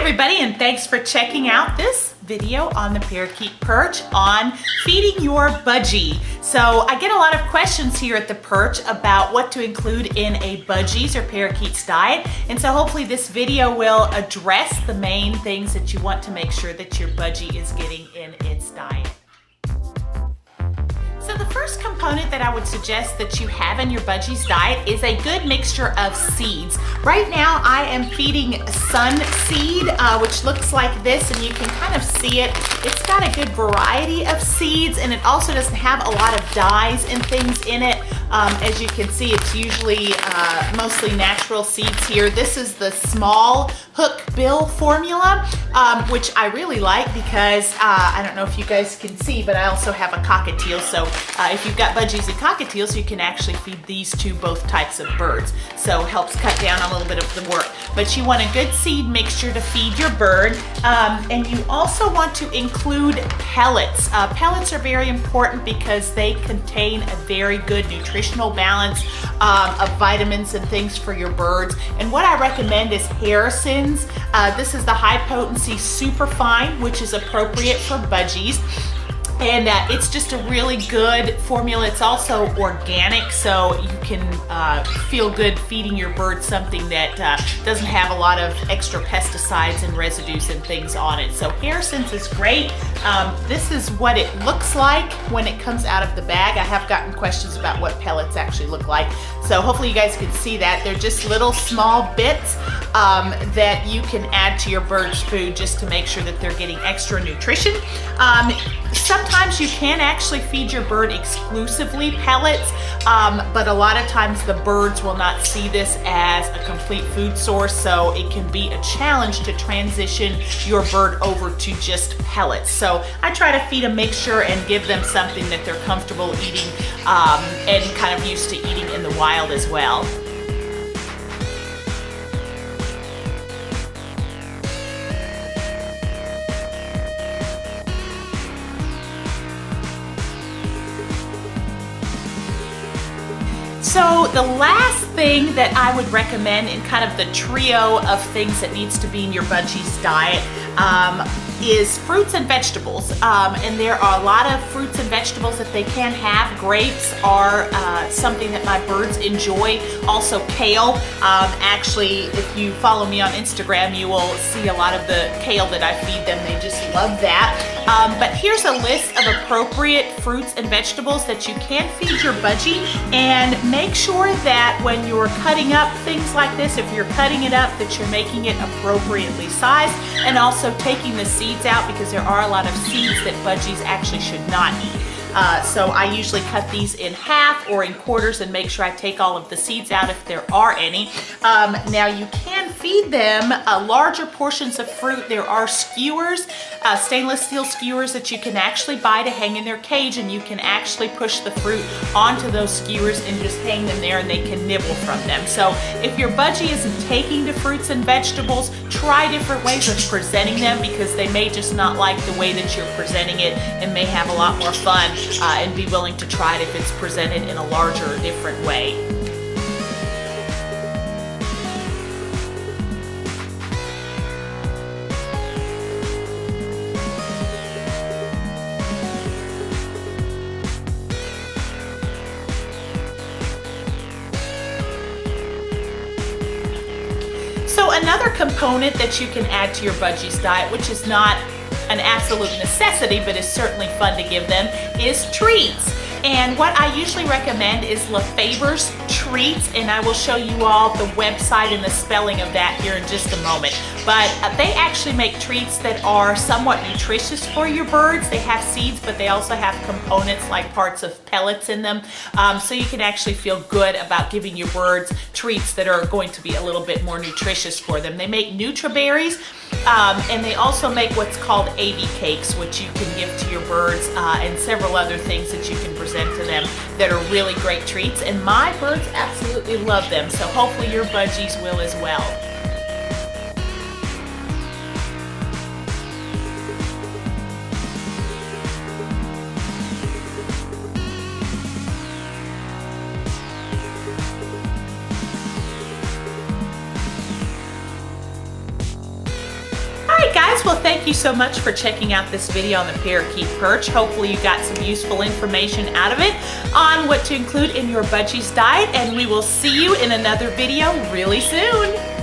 everybody, and thanks for checking out this video on the Parakeet Perch on feeding your budgie. So I get a lot of questions here at the Perch about what to include in a budgies or parakeets diet, and so hopefully this video will address the main things that you want to make sure that your budgie is getting in its diet. So the first component that I would suggest that you have in your budgie's diet is a good mixture of seeds. Right now I am feeding sun seed, which looks like this, and you can kind of see it. It's got a good variety of seeds, and it also doesn't have a lot of dyes and things in it. As you can see, it's usually mostly natural seeds here. This is the small hook bill formula, which I really like because I don't know if you guys can see, but I also have a cockatiel. So if you've got budgies and cockatiels, you can actually feed these to both types of birds. So helps cut down a little bit of the work. But you want a good seed mixture to feed your bird. And you also want to include pellets. Pellets are very important because they contain a very good nutritional balance of vitamins and things for your birds. And what I recommend is Harrison's. This is the high potency superfine, which is appropriate for budgies. And it's just a really good formula. It's also organic, so you can feel good feeding your birds something that doesn't have a lot of extra pesticides and residues and things on it. So Harrison's is great. This is what it looks like when it comes out of the bag. I have gotten questions about what pellets actually look like. So hopefully you guys can see that. They're just little small bits that you can add to your bird's food just to make sure that they're getting extra nutrition. Sometimes you can actually feed your bird exclusively pellets, but a lot of times the birds will not see this as a complete food source, so it can be a challenge to transition your bird over to just pellets. So I try to feed a mixture and give them something that they're comfortable eating and kind of used to eating in the wild as well. So the last thing that I would recommend in kind of the trio of things that needs to be in your budgie's diet is fruits and vegetables. And there are a lot of fruits and vegetables that they can have. Grapes are something that my birds enjoy. Also kale. Actually, if you follow me on Instagram, you will see a lot of the kale that I feed them. They just love that. But here's a list of appropriate fruits and vegetables that you can feed your budgie, and make sure that when you're cutting up things like this, if you're cutting it up, that you're making it appropriately sized, and also taking the seeds out, because there are a lot of seeds that budgies actually should not eat. So I usually cut these in half or in quarters and make sure I take all of the seeds out if there are any. Now you can feed them larger portions of fruit. There are skewers, stainless steel skewers that you can actually buy to hang in their cage, and you can actually push the fruit onto those skewers and just hang them there, and they can nibble from them. So if your budgie isn't taking to fruits and vegetables, try different ways of presenting them, because they may just not like the way that you're presenting it and may have a lot more fun and be willing to try it if it's presented in a larger or different way. So another component that you can add to your budgie's diet, which is not an absolute necessity, but is certainly fun to give them, is treats. And what I usually recommend is Lefever's treats, and I will show you all the website and the spelling of that here in just a moment. But they actually make treats that are somewhat nutritious for your birds. They have seeds, but they also have components like parts of pellets in them. So you can actually feel good about giving your birds treats that are going to be a little bit more nutritious for them. They make Nutriberries, and they also make what's called AV cakes, which you can give to your birds, and several other things that you can present to them that are really great treats. And my birds absolutely love them, so hopefully your budgies will as well. well, thank you so much for checking out this video on the parakeet perch. Hopefully you got some useful information out of it on what to include in your Budgies diet, and we will see you in another video really soon.